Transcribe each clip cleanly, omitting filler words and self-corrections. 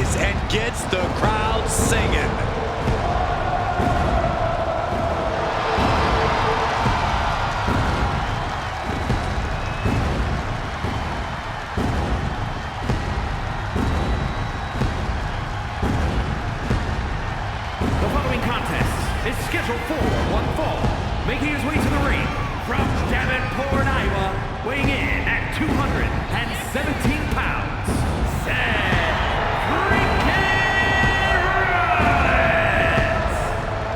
voice and gets the crowd singing. The following contest is scheduled for one fall. Making his way to the ring from Davenport, Iowa, weighing in at 217 pounds, Seth Rollins.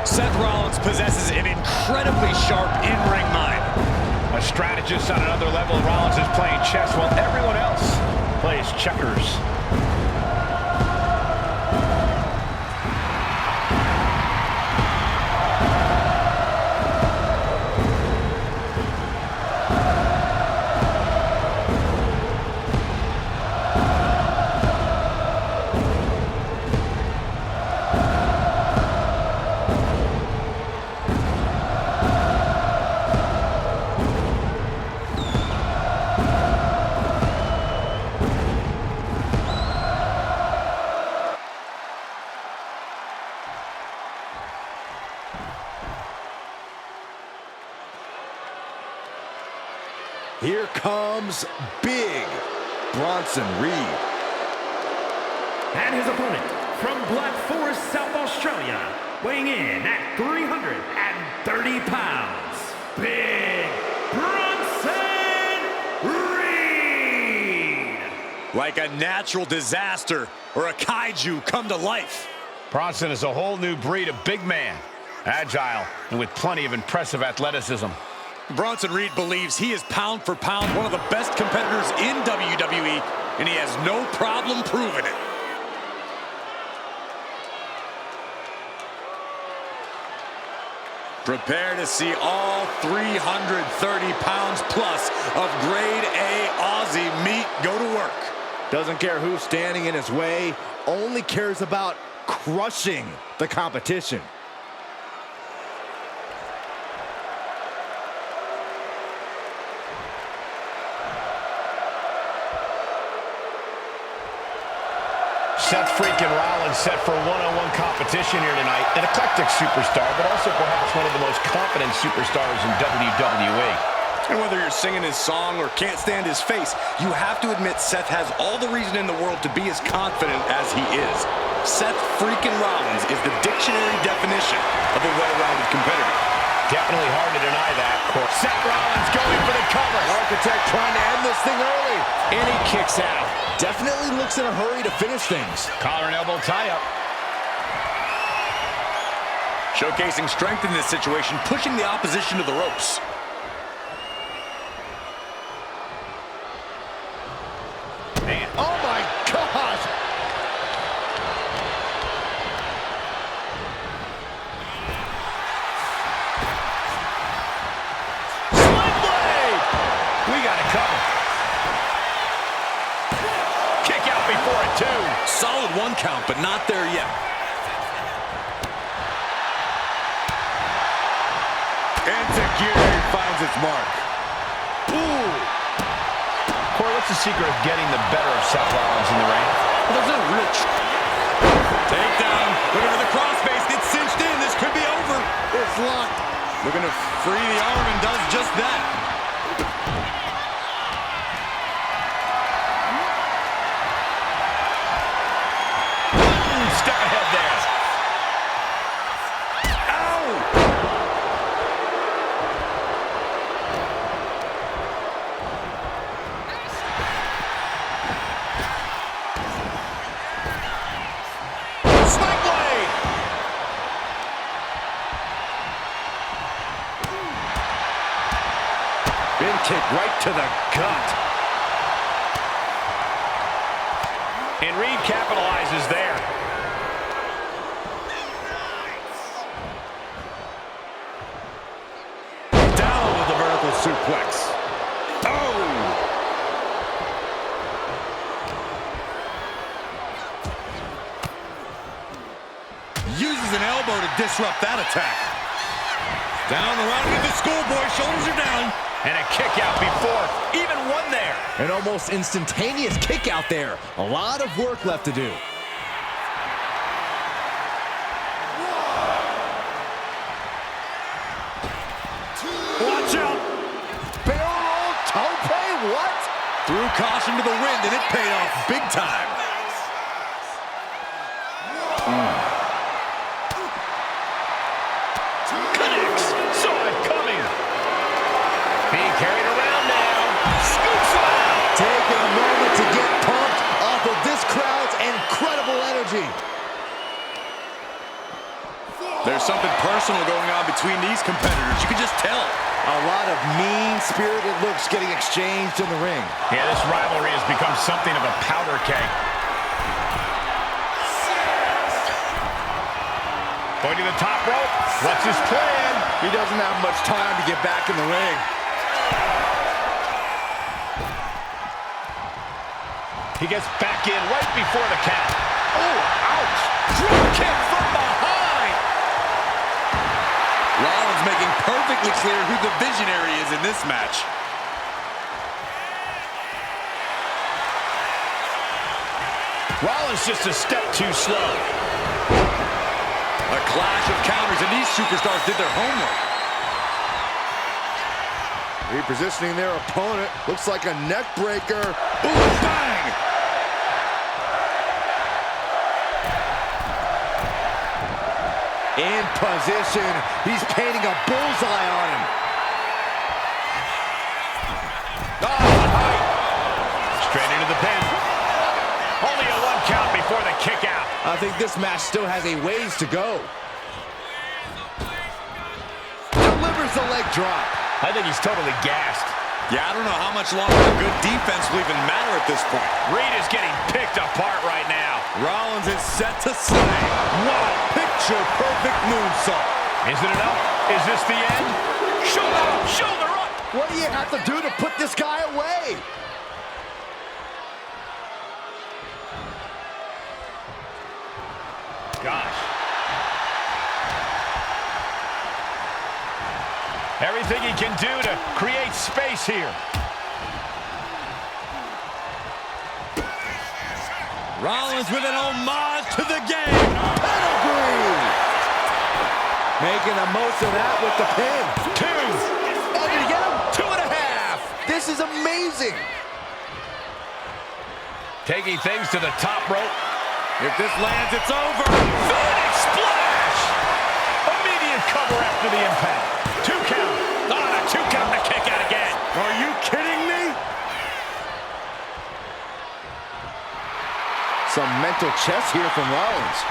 Seth Rollins possesses an incredibly sharp in-ring mind. A strategist on another level. Rollins is playing chess while everyone else plays checkers. Here comes Big Bronson Reed. And his opponent from Black Forest, South Australia, weighing in at 330 pounds, Big Bronson Reed. Like a natural disaster or a kaiju come to life. Bronson is a whole new breed of big man. Agile and with plenty of impressive athleticism. Bronson Reed believes he is pound for pound one of the best competitors in WWE, and he has no problem proving it. Prepare to see all 330 pounds plus of grade A Aussie meat go to work. Doesn't care who's standing in his way, only cares about crushing the competition. Seth freaking Rollins set for one-on-one competition here tonight. An eclectic superstar, but also perhaps one of the most confident superstars in WWE. And whether you're singing his song or can't stand his face, you have to admit Seth has all the reason in the world to be as confident as he is. Seth freaking Rollins is the dictionary definition of a well-rounded competitor. Definitely hard to deny that. Seth Rollins going for the cover. Architect trying to end this thing early. And he kicks out. Definitely looks in a hurry to finish things. Collar and elbow tie-up. Showcasing strength in this situation, pushing the opposition to the ropes. Man, Oh my gosh! Sling blade! We got it covered. Kick out before it, too. Solid one count, but not there yet. Enzuigiri finds its mark. Ooh. Corey, what's the secret of getting the better of Seth Rollins in the ring? Well, there's no real takedown. Looking for the crossface. Gets cinched in. This could be over. It's locked. Looking to free the arm and does just that. Step ahead there. Ow! Sling blade! Big kick right to the gut. And Reed capitalizes there. Down with the vertical suplex. Oh! Uses an elbow to disrupt that attack. Down around with the schoolboy, shoulders are down. And a kick out before even one there. An almost instantaneous kick out there. A lot of work left to do. caution to the wind, and it paid off big time. Connects. Saw it coming. Being carried around now. Scoops him out. Taking a moment to get pumped off of this crowd's incredible energy. There's something personal going on between these competitors. You can just tell. A lot of mean-spirited looks getting exchanged in the ring. Yeah, this rivalry has become something of a powder keg. Going to the top rope. What's his plan? He doesn't have much time to get back in the ring. He gets back in right before the count. Oh, ouch. Drop kick from behind. Rollins making perfectly clear who the visionary is in this match. Rollins just a step too slow. A clash of counters, and these superstars did their homework. Repositioning their opponent. Looks like a neck breaker. Ooh, bang! In position. He's painting a bullseye on him. Straight into the pin. Only a 1 count before the kick out. I think this match still has a ways to go. Delivers the leg drop. I think he's totally gassed. Yeah, I don't know how much longer a good defense will even matter at this point. Reed is getting picked apart right now. Rollins is set to slay. What a picture-perfect moonsault. Is it enough? Is this the end? Shoulder up. What do you have to do to put this guy away? Gosh. Everything he can do to create space here. Rollins with an homage to the game. Pedigree. Making the most of that with the pin. 2. Oh, did he get him? 2.5. This is amazing. Taking things to the top rope. If this lands, it's over. Phoenix splash! Immediate cover after the impact. 2 count. A 2 count to kick out again. Are you kidding me? Some mental chess here from Rollins.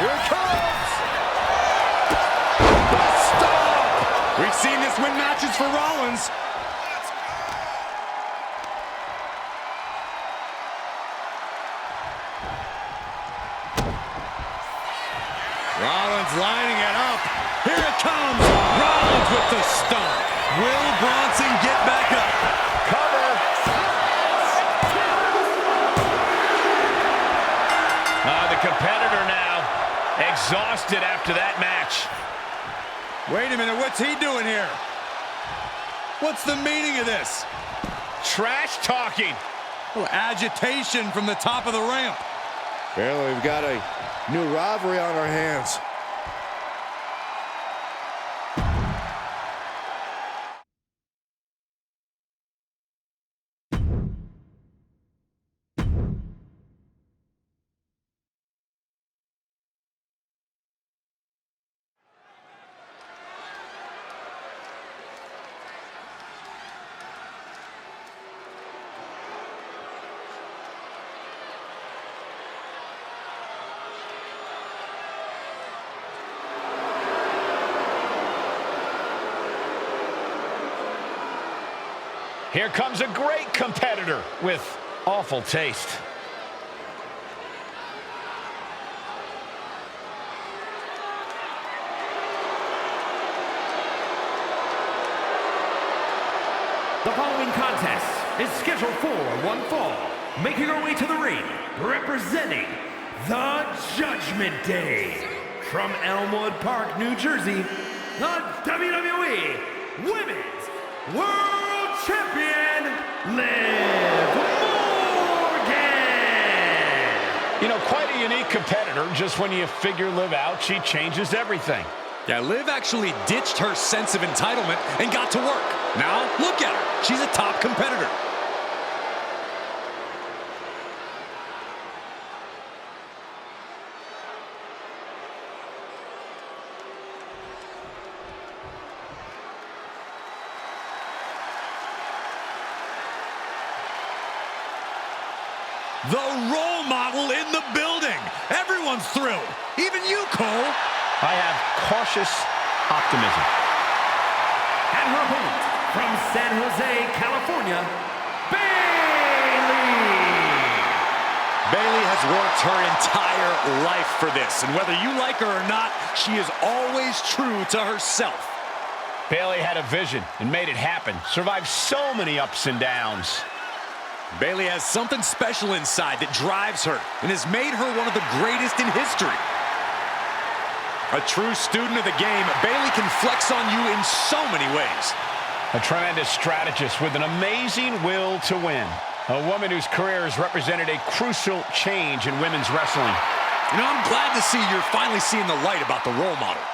Here it comes! The stomp! We've seen this win matches for Rollins. Rollins lining it up. Here it comes. Rollins with the stomp. Will Bronson get back up? Cover. The competitor now exhausted after that match. Wait a minute, what's he doing here? What's the meaning of this? Trash talking. Oh, agitation from the top of the ramp. Apparently we've got a new rivalry on our hands. Here comes a great competitor with awful taste. The following contest is scheduled for one fall. Making her way to the ring, representing the Judgment Day. From Elmwood Park, New Jersey, the WWE Women's World Champion, Liv Morgan. You know, quite a unique competitor. Just when you figure Liv out, she changes everything. Yeah, Liv actually ditched her sense of entitlement and got to work. Now, look at her. She's a top competitor. The role model in the building. Everyone's thrilled. Even you, Cole. I have cautious optimism. And her opponent from San Jose, California, Bayley. Bayley has worked her entire life for this, and whether you like her or not, she is always true to herself. Bayley had a vision and made it happen. Survived so many ups and downs. Bayley has something special inside that drives her and has made her one of the greatest in history. A true student of the game, Bayley can flex on you in so many ways. A tremendous strategist with an amazing will to win. A woman whose career has represented a crucial change in women's wrestling. You know, I'm glad to see you're finally seeing the light about the role model.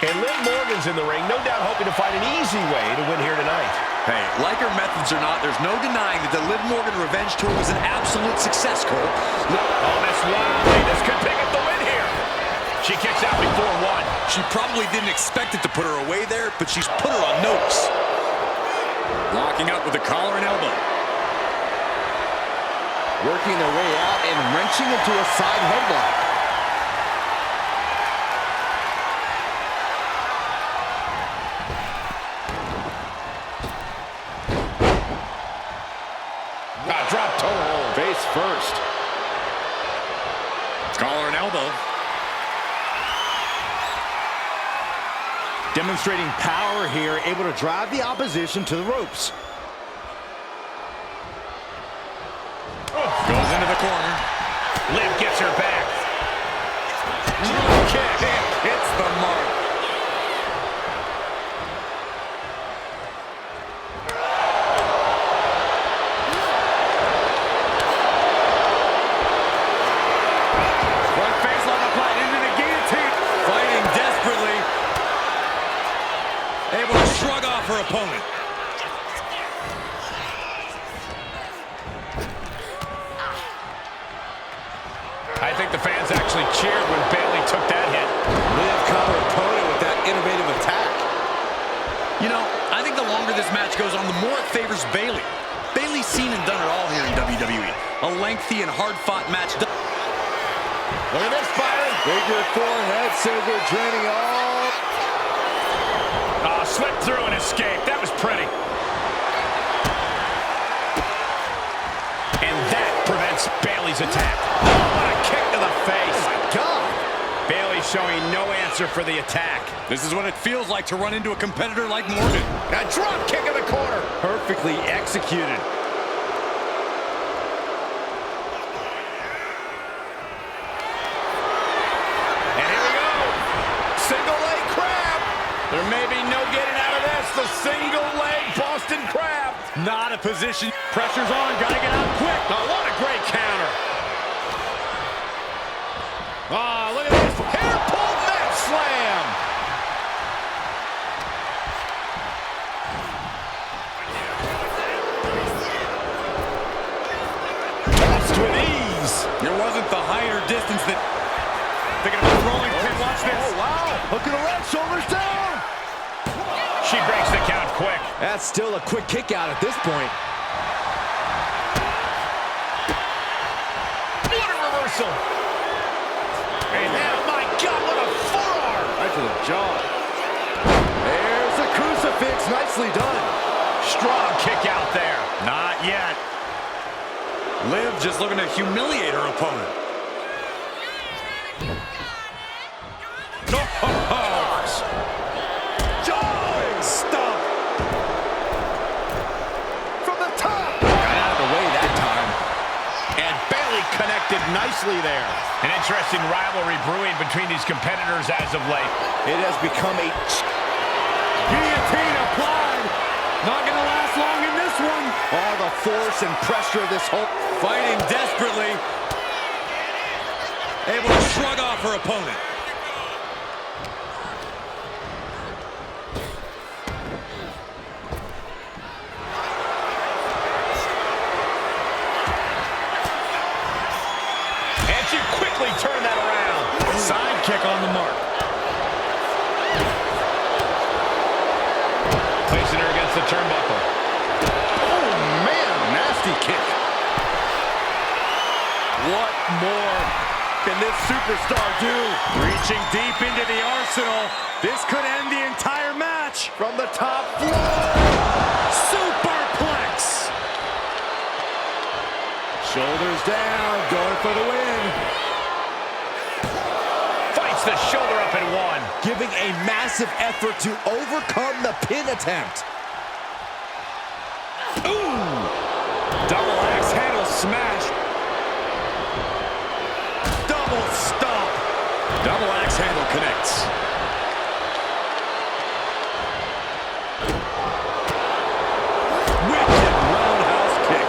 And Liv Morgan's in the ring, no doubt hoping to find an easy way to win here tonight. Hey, like her methods or not, there's no denying that the Liv Morgan Revenge Tour was an absolute success, Cole. Oh, Miss Wiley, this could pick up the win here. She kicks out before one. She probably didn't expect it to put her away there, but she's put her on notice. Locking up with the collar and elbow. Working their way out and wrenching into a side headlock. Drop toe hold. Face first. Collar and elbow. Demonstrating power here, able to drive the opposition to the ropes. Goes into the corner. Liv gets her back. Kick. Hits the mark. Able to shrug off her opponent. I think the fans actually cheered when Bayley took that hit. Liv caught her opponent with that innovative attack. You know, I think the longer this match goes on, the more it favors Bayley. Bayley's seen and done it all here in WWE. A lengthy and hard-fought match. Look at this, Byron. Figure four head scissor draining all. Oh, slipped through and escaped. That was pretty. And that prevents Bayley's attack. Oh, what a kick to the face. Oh, my God. Bayley showing no answer for the attack. This is what it feels like to run into a competitor like Morgan. A drop kick in the corner. Perfectly executed. And here we go. Single leg crab. There may be no getting out of this. The single leg Boston Crab. Not a position. Pressure's on. Gotta get out quick. Oh, what a great counter. Oh, look at this. Hair pull mat slam. Lost with ease. It wasn't the height or distance that... Thinking about rolling pin. Watch this. Oh, wow. Look at the leg, shoulders down. She breaks the count quick. That's still a quick kick out at this point. What a reversal. And oh my God, what a forearm. Right to the jaw. There's a crucifix. Nicely done. Strong kick out there. Not yet. Liv just looking to humiliate her opponent. Stop. From the top. Got out of the way that time. And Bayley connected nicely. nicely there. An interesting rivalry brewing between these competitors as of late. It has become a... Guillotine applied. Not going to last long in this one. All the force and pressure of this whole... Fighting desperately. Able to shrug off her opponent. And she quickly turned that around. Side kick on the mark. Placing her against the turnbuckle. Oh, man, nasty kick. What more can this superstar do? Reaching deep into the arsenal. This could end the entire match. From the top floor. Superplex. Shoulders down, going for the win. Fights the shoulder up and one. Giving a massive effort to overcome the pin attempt. Ooh. Double axe handle smash. Double stomp. Double axe handle connects. Wicked roundhouse kick.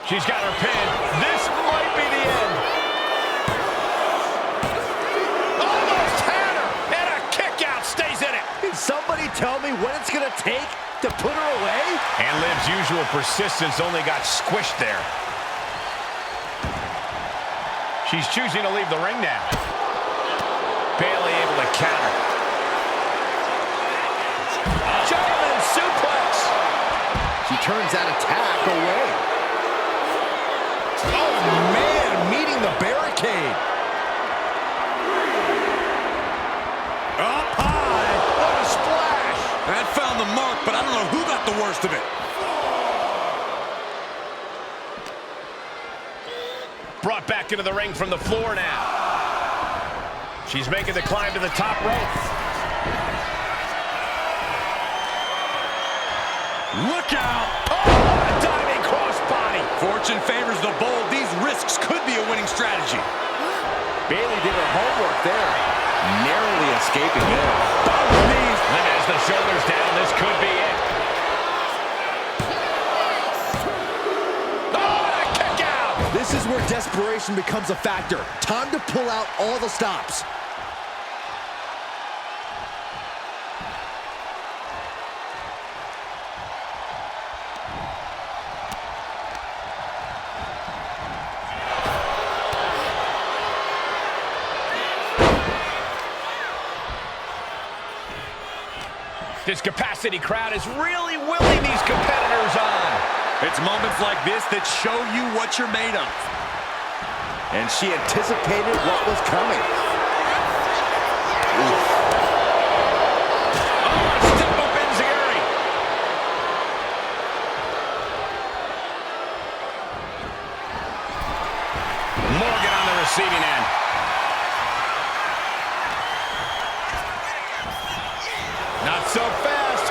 She's got her pin. This might be the end. Almost had her. And a kick out stays in it. Can somebody tell me what it's gonna take to put her away? And Liv's usual persistence only got squished there. She's choosing to leave the ring now. Bayley able to counter. German suplex. She turns that attack away. Oh, man, meeting the barricade. Up high. What a splash. That found the mark, but I don't know who got the worst of it. Brought back into the ring from the floor now. She's making the climb to the top rope. Look out! Oh, a diving crossbody. Fortune favors the bold. These risks could be a winning strategy. Bayley did her homework there. Narrowly escaping there. Both knees. Liv has the shoulders down. This could be it. Oh, and a kick out. This is where desperation becomes a factor. Time to pull out all the stops. This capacity crowd is really willing these competitors on. It's moments like this that show you what you're made of. And she anticipated what was coming. Oh, step up enziguri. Morgan on the receiving end. Not so fast.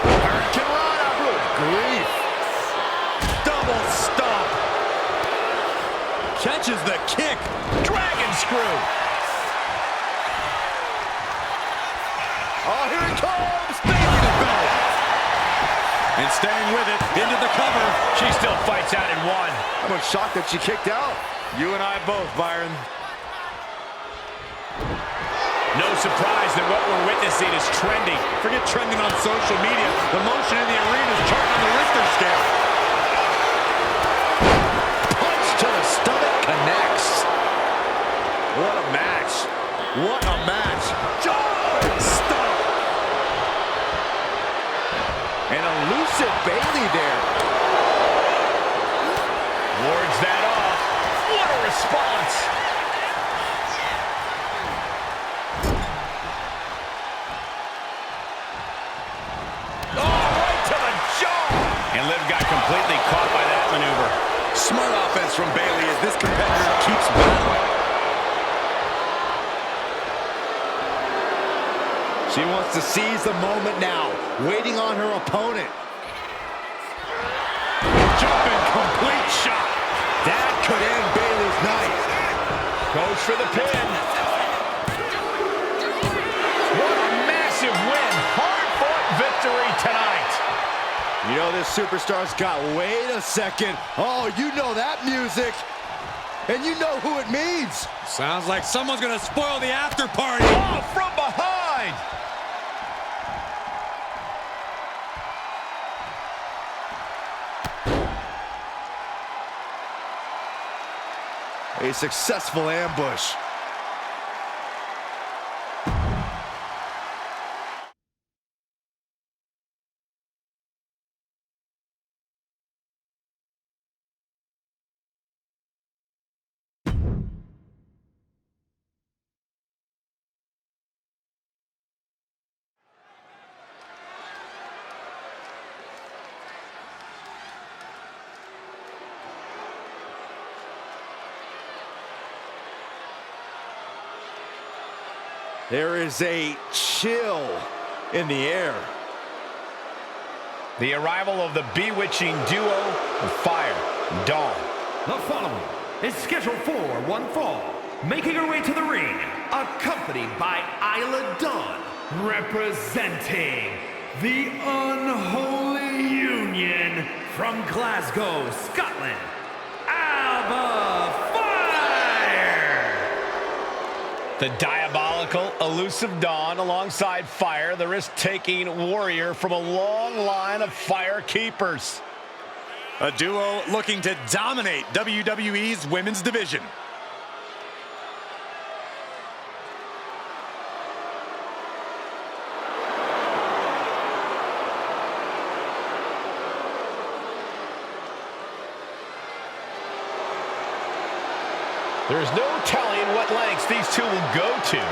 Hurricane Rana. Good grief. Double stomp. Catches the kick. Dragon screw. Oh, here it comes. Bailey to go. And staying with it, into the cover. She still fights out in one. I'm shocked that she kicked out. You and I both, Byron. No surprise that what we're witnessing is trending. Forget trending on social media. The motion in the arena is charting on the Richter scale. Punch to the stomach connects. What a match. What a match. Giant stomp. An elusive Bayley there. Wards that off. What a response. And Liv got completely caught by that maneuver. Smart offense from Bayley as this competitor keeps battling. She wants to seize the moment now, waiting on her opponent. for the pin. What a massive win. Hard-fought victory tonight. You know this superstar's got, wait a second. Oh, you know that music. And you know who it means. Sounds like someone's gonna spoil the after party. Oh, from behind. A successful ambush. There is a chill in the air. The arrival of the bewitching duo of Fire and Dawn. The following is scheduled for one fall, making her way to the ring, accompanied by Isla Dawn, representing the Unholy Union from Glasgow, Scotland, Alba Fire! The diabolical, elusive Dawn alongside Fire, the risk-taking warrior from a long line of Fire keepers. A duo looking to dominate WWE's women's division. There's no telling what lengths these two will go to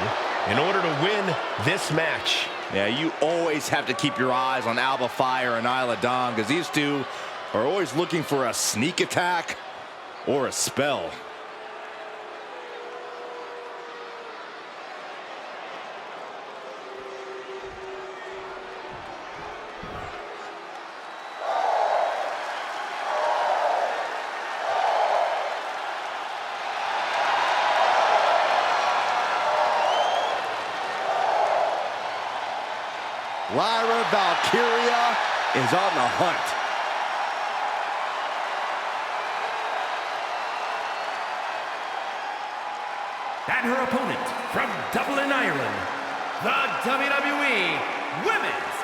in order to win this match. Yeah, you always have to keep your eyes on Alba Fire and Isla Dawn because these two are always looking for a sneak attack or a spell. Lyra Valkyria is on the hunt. And her opponent from Dublin, Ireland, the WWE Women's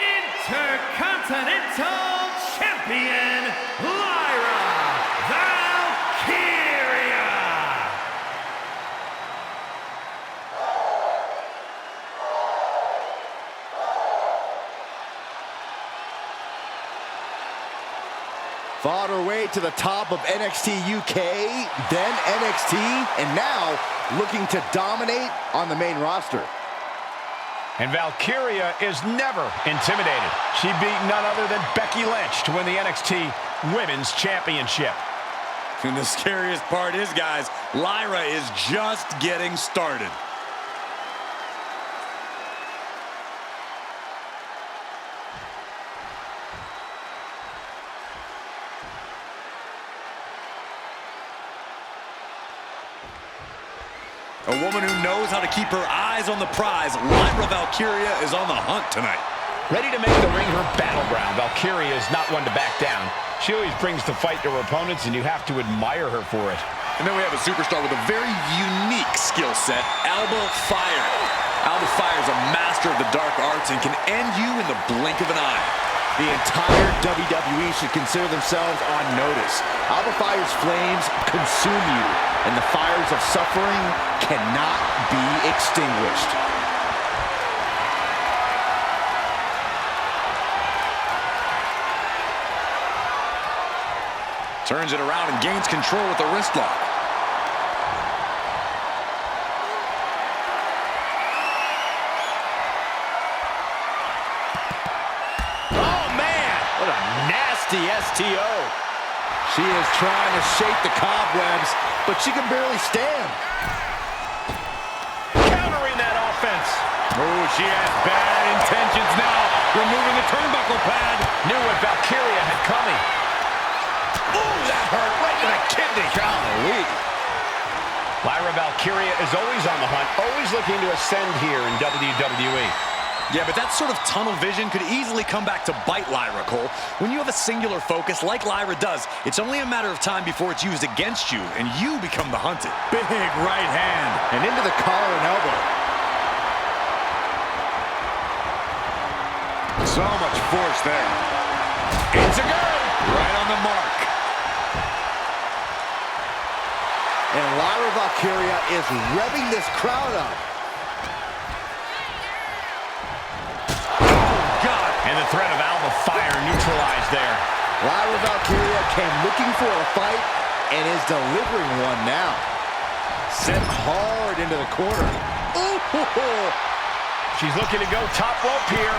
Intercontinental Champion, Lyra Valkyria! Fought her way to the top of NXT UK, then NXT, and now looking to dominate on the main roster. And Valkyria is never intimidated. She beat none other than Becky Lynch to win the NXT Women's Championship. And the scariest part is, guys, Lyra is just getting started. A woman who knows how to keep her eyes on the prize, Lyra Valkyria is on the hunt tonight. Ready to make the ring her battleground, Valkyria is not one to back down. She always brings the fight to her opponents, and you have to admire her for it. And then we have a superstar with a very unique skill set, Alba Fire. Alba Fire is a master of the dark arts and can end you in the blink of an eye. The entire WWE should consider themselves on notice. Alba Fire's flames consume you, and the fires of suffering cannot be extinguished. Turns it around and gains control with the wrist lock. STO. She is trying to shake the cobwebs, but she can barely stand. Countering that offense. Oh, she has bad intentions now. Removing the turnbuckle pad. Knew what Valkyria had coming. Oh, that hurt right in the kidney. Golly. Lyra Valkyria is always on the hunt, always looking to ascend here in WWE. Yeah, but that sort of tunnel vision could easily come back to bite Lyra, Cole. When you have a singular focus like Lyra does, it's only a matter of time before it's used against you, and you become the hunted. Big right hand. And into the collar and elbow. So much force there. It's a good. Right on the mark. And Lyra Valkyria is revving this crowd up. And the threat of Alba Fire neutralized there. Lyra Valkyria came looking for a fight and is delivering one now. Sent hard into the corner. Ooh. She's looking to go top rope here.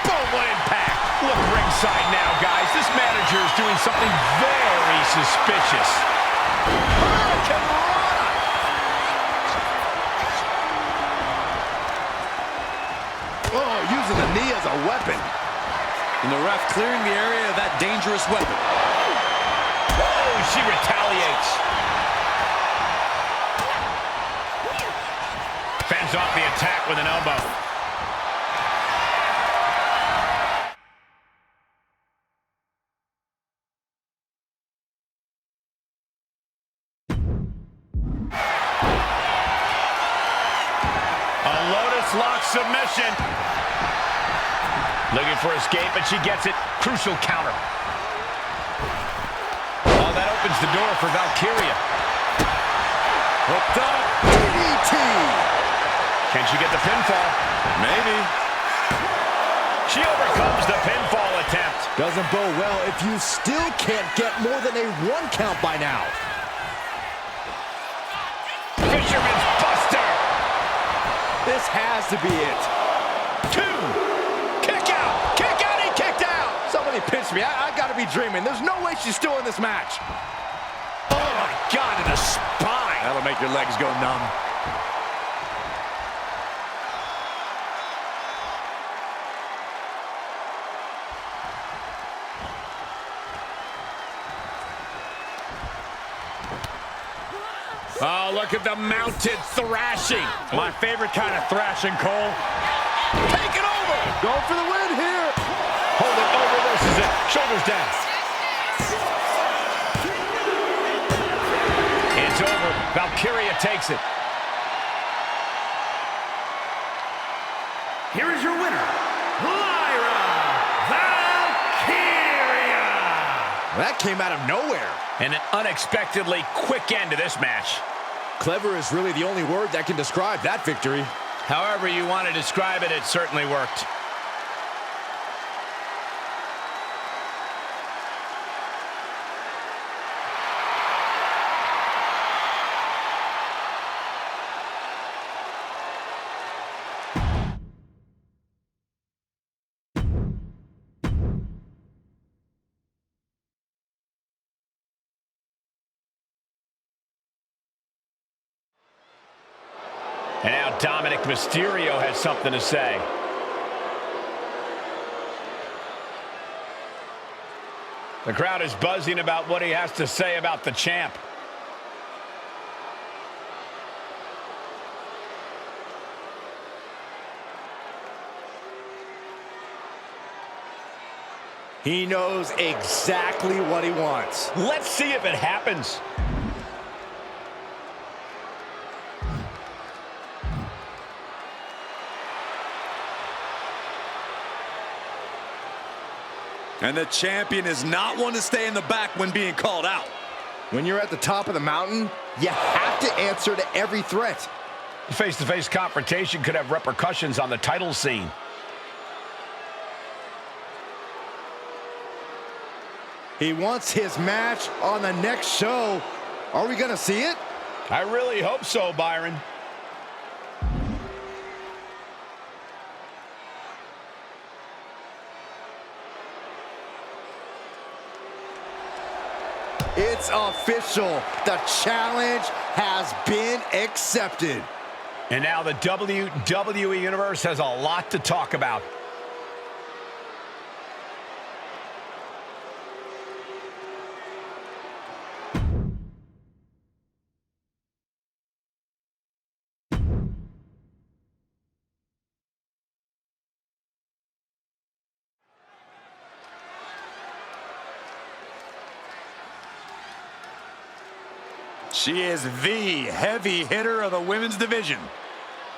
Boom, what impact. Look ringside now, guys. This manager is doing something very suspicious. Oh, using the knee as a weapon. And the ref clearing the area of that dangerous weapon. Oh, she retaliates. Fends off the attack with an elbow. A Lotus Lock submission. Looking for escape, and she gets it. Crucial counter. Oh, that opens the door for Valkyria. Hooked up. DDT. Can she get the pinfall? Maybe. She overcomes the pinfall attempt. Doesn't bode well if you still can't get more than a 1 count by now. Fisherman's Buster. This has to be it. 2. Kick out. Kick out. He kicked out. Somebody pinch me. I gotta be dreaming. There's no way she's still in this match. Oh, my God, in the spine. That'll make your legs go numb. Oh, look at the mounted thrashing. My favorite kind of thrashing, Cole. Take it over. Go for the win here. Hold it. Oh, reverses it. Shoulders down. It's over. Valkyria takes it. Here is your winner, Lyra Valkyria. That came out of nowhere. And an unexpectedly quick end to this match. Clever is really the only word that can describe that victory. However you want to describe it, it certainly worked. And now Dominic Mysterio has something to say. The crowd is buzzing about what he has to say about the champ. He knows exactly what he wants. Let's see if it happens. And the champion is not one to stay in the back when being called out. When you're at the top of the mountain, you have to answer to every threat. Face-to-face confrontation could have repercussions on the title scene. He wants his match on the next show. Are we gonna see it? I really hope so, Byron. It's official. The challenge has been accepted. And now the WWE Universe has a lot to talk about. She is the heavy hitter of the women's division.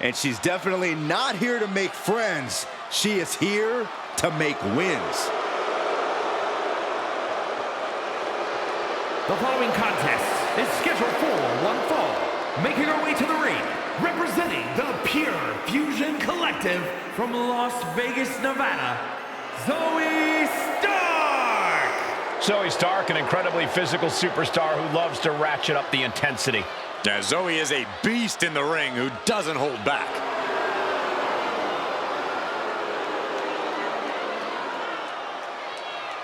And she's definitely not here to make friends. She is here to make wins. The following contest is scheduled for one fall. Making her way to the ring, representing the Pure Fusion Collective from Las Vegas, Nevada, Zoe Stark! Zoe Stark, an incredibly physical superstar who loves to ratchet up the intensity. Now, Zoe is a beast in the ring who doesn't hold back.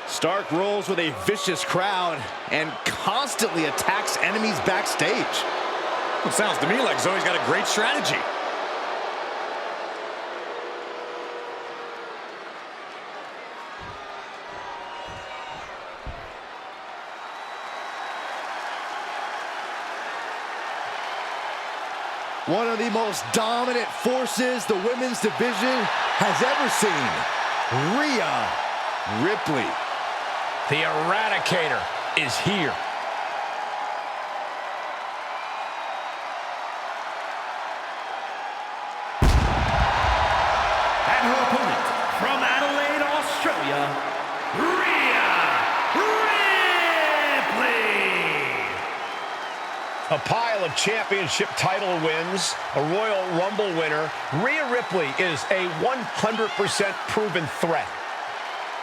Stark rolls with a vicious crowd and constantly attacks enemies backstage. It sounds to me like Zoe's got a great strategy. One of the most dominant forces the women's division has ever seen. Rhea Ripley. The Eradicator is here. And her opponent from Adelaide, Australia, Rhea Ripley! A pile of championship title wins, a Royal Rumble winner, Rhea Ripley is a 100% proven threat.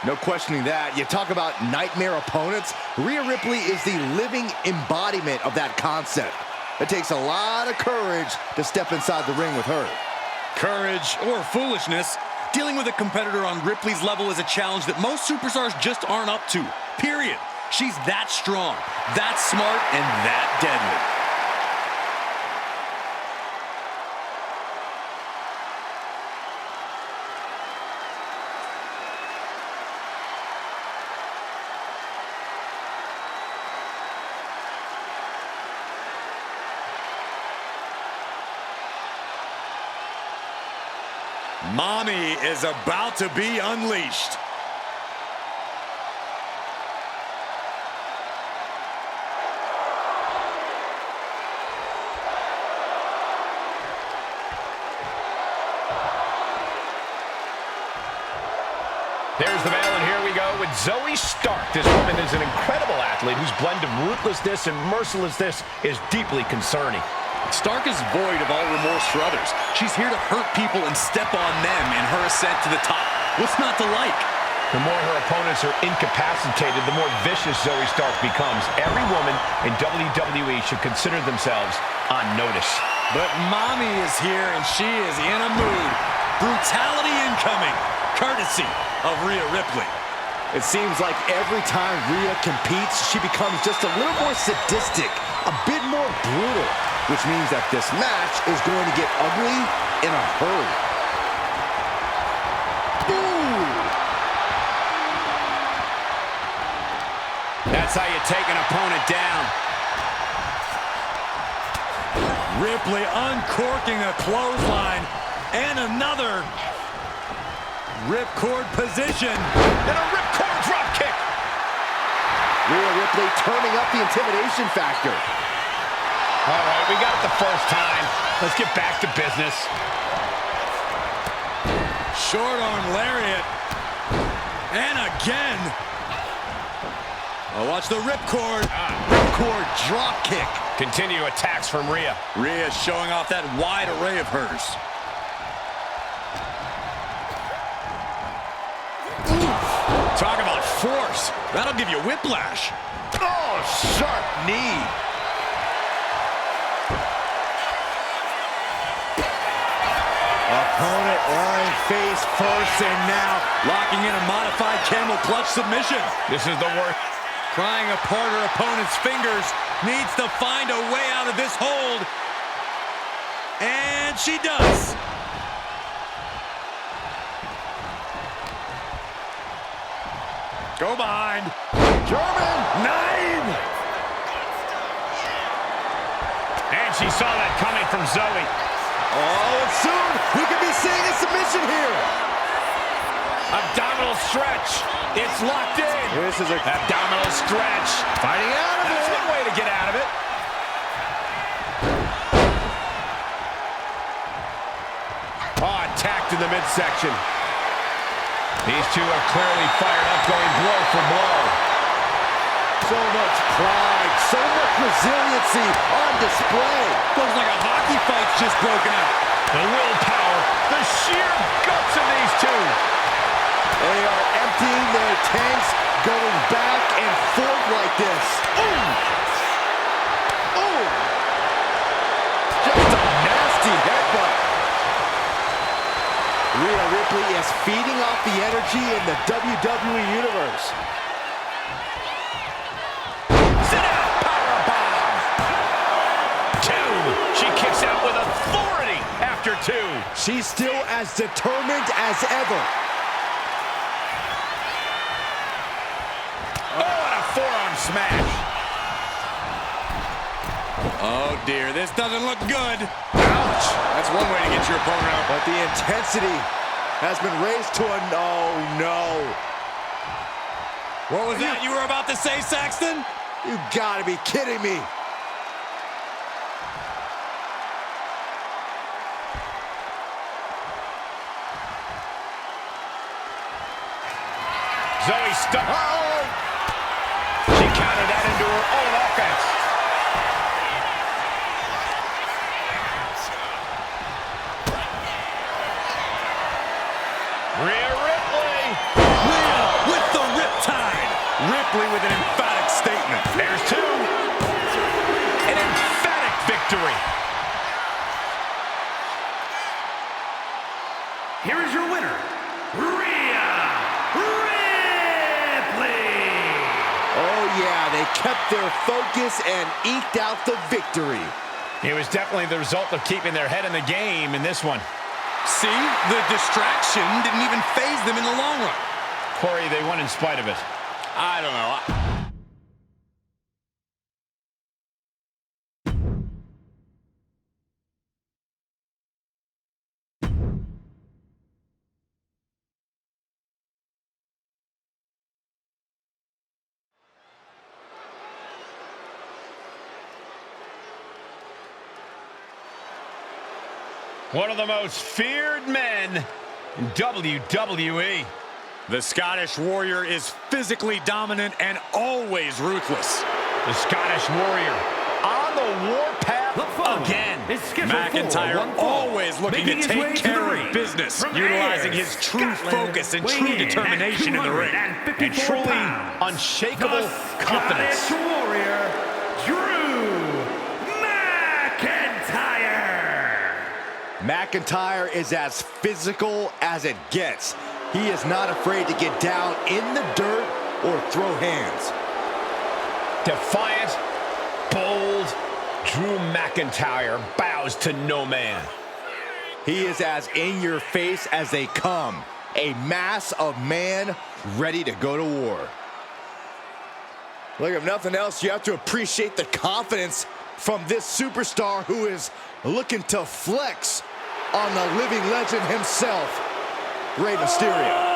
No questioning that. You talk about nightmare opponents. Rhea Ripley is the living embodiment of that concept. It takes a lot of courage to step inside the ring with her. Courage or foolishness, dealing with a competitor on Ripley's level is a challenge that most superstars just aren't up to. Period. She's that strong, that smart, and that deadly. Mommy is about to be unleashed. There's the bell, and here we go with Zoe Stark. This woman is an incredible athlete whose blend of ruthlessness and mercilessness is deeply concerning. Stark is void of all remorse for others. She's here to hurt people and step on them in her ascent to the top. What's not to like? The more her opponents are incapacitated, the more vicious Zoe Stark becomes. Every woman in WWE should consider themselves on notice. But Mommy is here, and she is in a mood. Brutality incoming, courtesy of Rhea Ripley. It seems like every time Rhea competes, she becomes just a little more sadistic, a bit more brutal, which means that this match is going to get ugly in a hurry. Ooh! That's how you take an opponent down. Ripley uncorking a clothesline and another ripcord position. And a ripcord drop kick. Rhea Ripley turning up the intimidation factor. All right, we got it the first time. Let's get back to business. Short arm lariat. And again. Oh, watch the ripcord. Ripcord drop kick. Continue attacks from Rhea. Rhea showing off that wide array of hers. Ooh, talk about force. That'll give you whiplash. Oh, sharp knee. Opponent lying face first, and now locking in a modified camel clutch submission. This is the worst. Prying apart her opponent's fingers. Needs to find a way out of this hold. And she does. Go behind. German 9. And she saw that coming from Zoe. Oh, and soon we could be seeing a submission here. Abdominal stretch. It's locked in. This is a abdominal stretch. fighting out of That's it. one way to get out of it. Oh, attacked in the midsection. These two are clearly fired up, going blow for blow. So much pride, so much resiliency on display. Looks like a hockey fight's just broken out. The willpower, the sheer guts of these two. They are emptying their tanks, going back and forth like this. Ooh! Ooh! Just a nasty headbutt. Rhea Ripley is feeding off the energy in the WWE Universe. Sit out, powerbomb. Two. She kicks out with authority after two. She's still as determined as ever. Oh, and a forearm smash. Oh, dear. This doesn't look good. Ouch. That's one way to get your opponent out. But the intensity has been raised to a no. What was that you were about to say, Saxton? You gotta be kidding me. Zoe stuck. She countered that into her own offense. Rhea Ripley. Rhea with the riptide. Ripley with an emphatic statement. There's two. An emphatic victory. Here is your winner, Rhea Ripley. Oh yeah, they kept their focus and eked out the victory. It was definitely the result of keeping their head in the game in this one. See? The distraction didn't even faze them in the long run. Corey, they won in spite of it. I don't know. One of the most feared men in WWE. The Scottish Warrior is physically dominant and always ruthless. The Scottish Warrior on the warpath again. McIntyre always looking to take care of business, utilizing his true focus and true determination in the ring. And truly unshakable confidence. Warrior, McIntyre is as physical as it gets. He is not afraid to get down in the dirt or throw hands. Defiant, bold, Drew McIntyre bows to no man. He is as in your face as they come. A mass of man ready to go to war. Look, if nothing else, you have to appreciate the confidence from this superstar who is looking to flex on the living legend himself, Rey Mysterio.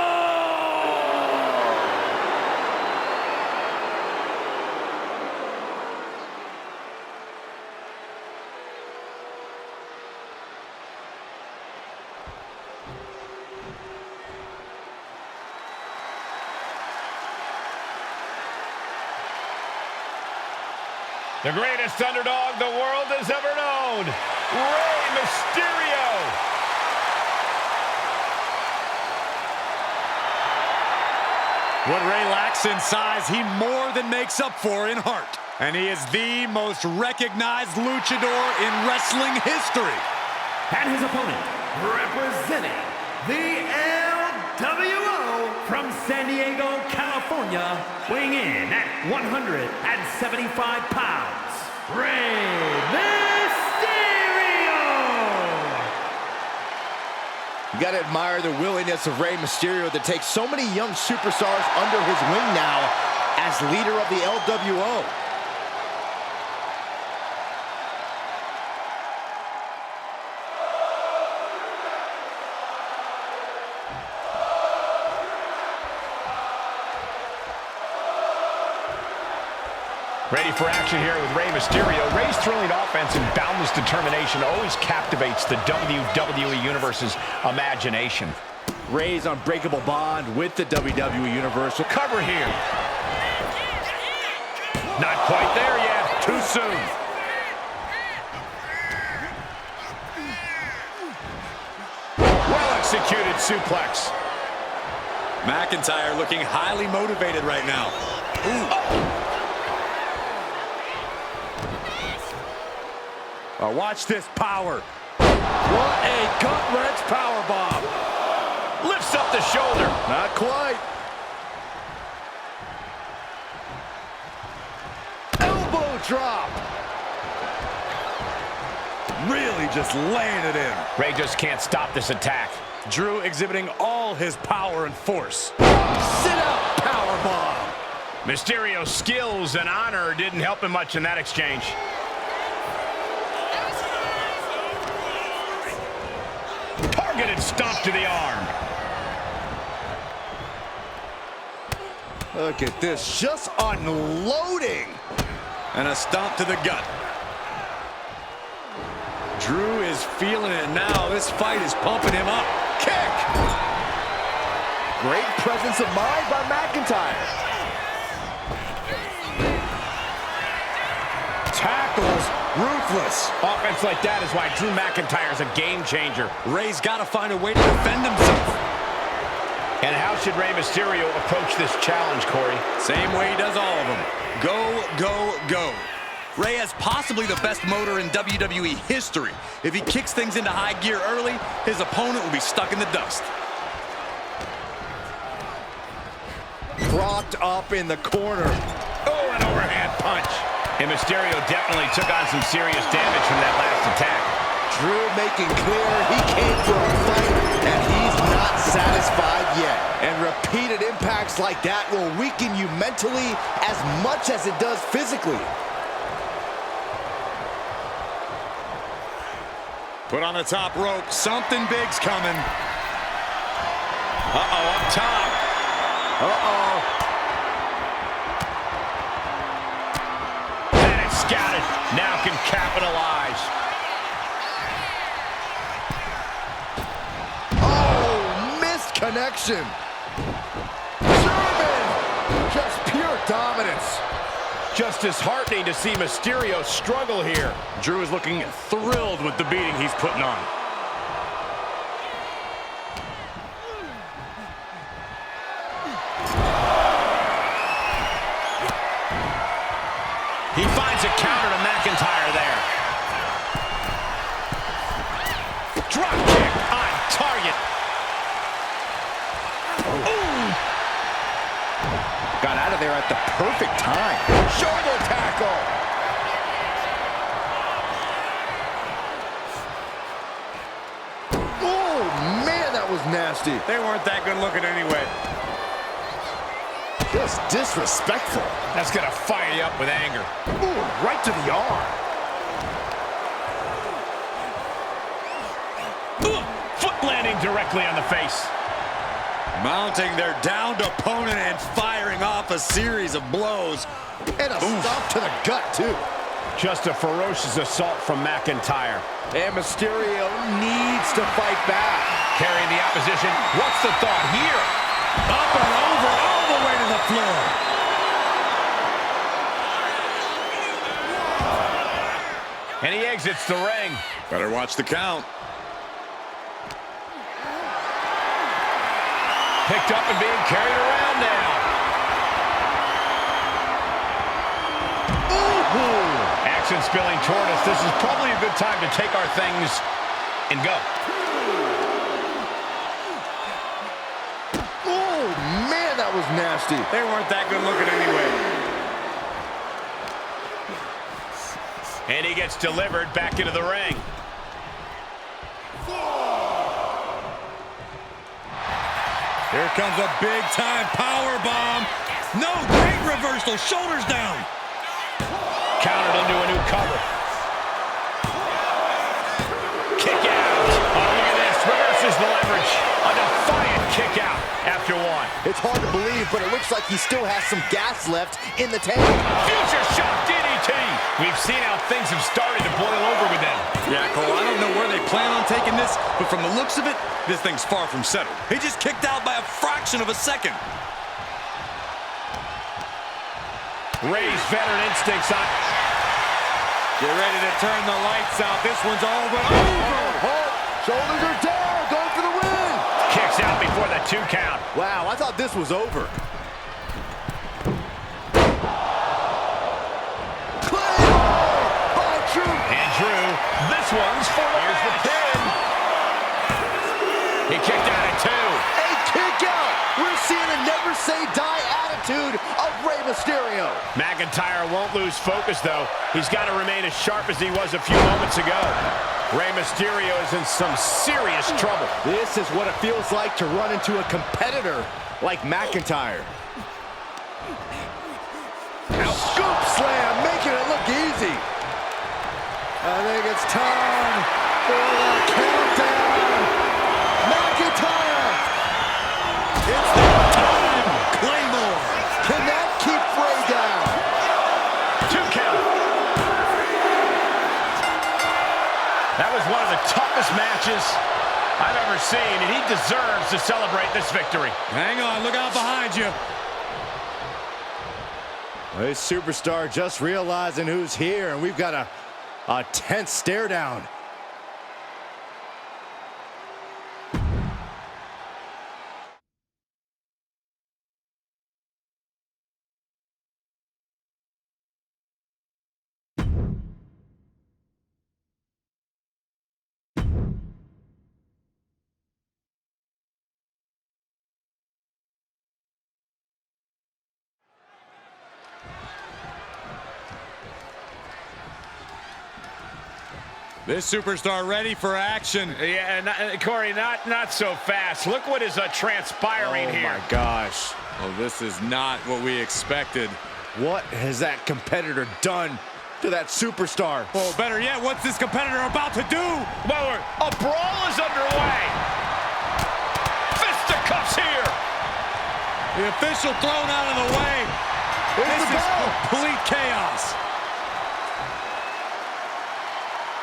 The greatest underdog the world has ever known, Rey Mysterio. What Rey lacks in size, he more than makes up for in heart. And he is the most recognized luchador in wrestling history. And his opponent, representing the LWO from San Diego, California, weighing in at 175 pounds, Rey Mysterio! You gotta admire the willingness of Rey Mysterio to take so many young superstars under his wing now as leader of the LWO. Ready for action here with Rey Mysterio. Rey's thrilling offense and boundless determination always captivates the WWE Universe's imagination. Rey's unbreakable bond with the WWE Universe. Cover here. Not quite there yet. Too soon. Well-executed suplex. McIntyre looking highly motivated right now. Ooh. Oh, watch this power. What a gut-wrench powerbomb. Lifts up the shoulder. Not quite. Elbow drop. Really just laying it in. Rey just can't stop this attack. Drew exhibiting all his power and force. Sit-out powerbomb. Mysterio's skills and honor didn't help him much in that exchange. Targeted stomp to the arm. Look at this, just unloading. And a stomp to the gut. Drew is feeling it now. This fight is pumping him up. Kick. Great presence of mind by McIntyre. Tackles, ruthless. Offense like that is why Drew McIntyre's a game changer. Rey's got to find a way to defend himself. And how should Rey Mysterio approach this challenge, Corey? Same way he does all of them. Go, go, go. Rey has possibly the best motor in WWE history. If he kicks things into high gear early, his opponent will be stuck in the dust. Propped up in the corner. Oh, an overhand punch. And Mysterio definitely took on some serious damage from that last attack. Drew making clear he came for a fight, and he's not satisfied yet. And repeated impacts like that will weaken you mentally as much as it does physically. Put on the top rope. Something big's coming. Uh-oh, up top. Uh-oh. And it's scouted. Now can capitalize. Oh, missed connection. German. Just pure dominance. Just disheartening to see Mysterio struggle here. Drew is looking thrilled with the beating he's putting on. He finds a counter to McIntyre there. Drop kick on target. Ooh. Got out of there at the perfect time. Shoulder tackle. Oh, man, that was nasty. They weren't that good looking anyway. Just disrespectful. That's gonna fire you up with anger. Ooh, right to the arm. Foot landing directly on the face. Mounting their downed opponent and firing off a series of blows. And a stomp to the gut, too. Just a ferocious assault from McIntyre. And Mysterio needs to fight back. Carrying the opposition. What's the thought here? Up and over, all the way to the floor. And he exits the ring. Better watch the count. Picked up and being carried around now. Ooh. Action spilling toward us. This is probably a good time to take our things and go. Oh, man, that was nasty. They weren't that good looking anyway. And he gets delivered back into the ring. Here comes a big-time power bomb. No, great reversal. Shoulders down. Countered into a new cover. Kick out. Oh, look at this. Reverses the leverage. A defiant kick out. after one. It's hard to believe, but it looks like he still has some gas left in the tank. Future shock DDT. We've seen how things have started to boil over with them. Yeah, Cole, I don't know where they plan on taking this, but from the looks of it, this thing's far from settled. He just kicked out by a fraction of a second. Ray's veteran instincts on. Get ready to turn the lights out. This one's over. Shoulders are down. Going for the win. Kicks out before the 2 count. Wow, I thought this was over. And Drew, this one's for the Here's the pin. He kicked out at 2. A kick out. We're seeing a never say die attitude of Rey Mysterio. McIntyre won't lose focus, though. He's got to remain as sharp as he was a few moments ago. Rey Mysterio is in some serious trouble. This is what it feels like to run into a competitor like McIntyre. Scoop slam, making it look easy. I think it's time for the countdown. McIntyre! It's that time! Claymore! Can that keep Rey down? 2 count. That was one of the toughest matches I've ever seen, and he deserves to celebrate this victory. Hang on, look out behind you. This superstar just realizing who's here, and we've got a tense stare down. This superstar ready for action. Yeah, Corey, not so fast. Look what is transpiring here. Oh my gosh. Oh, this is not what we expected. What has that competitor done to that superstar? Oh, better yet, what's this competitor about to do? Well, a brawl is underway. Fisticuffs here. The official thrown out of the way. This is complete chaos.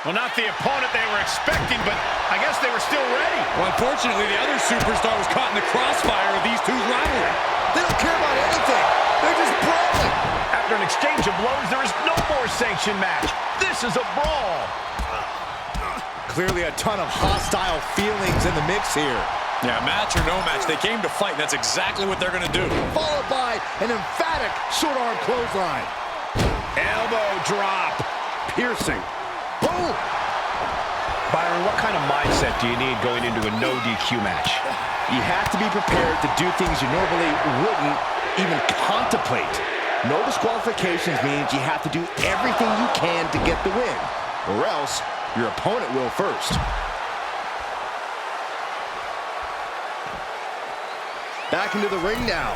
Well, not the opponent they were expecting, but I guess they were still ready. Well, unfortunately, the other superstar was caught in the crossfire of these two's rivalry. They don't care about anything. They're just brawling. After an exchange of blows, there is no more sanctioned match. This is a brawl. Clearly a ton of hostile feelings in the mix here. Yeah, match or no match, they came to fight. That's exactly what they're going to do. Followed by an emphatic short arm clothesline. Elbow drop. Piercing. Boom! Byron, what kind of mindset do you need going into a no DQ match? You have to be prepared to do things you normally wouldn't even contemplate. No disqualifications means you have to do everything you can to get the win, or else your opponent will first. Back into the ring now.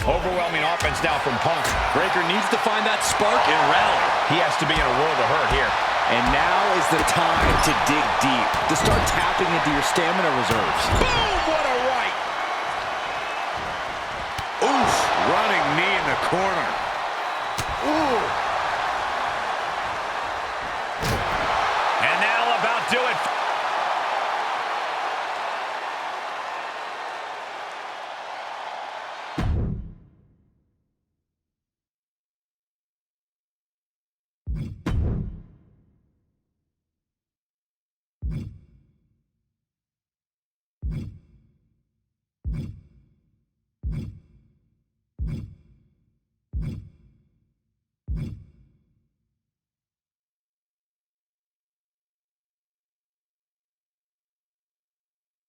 Overwhelming offense now from Punk. Breaker needs to find that spark and rally. He has to be in a world of hurt here. And now is the time to dig deep, to start tapping into your stamina reserves. Boom! What a right! Oof! Running knee in the corner. Ooh! And that'll about do it.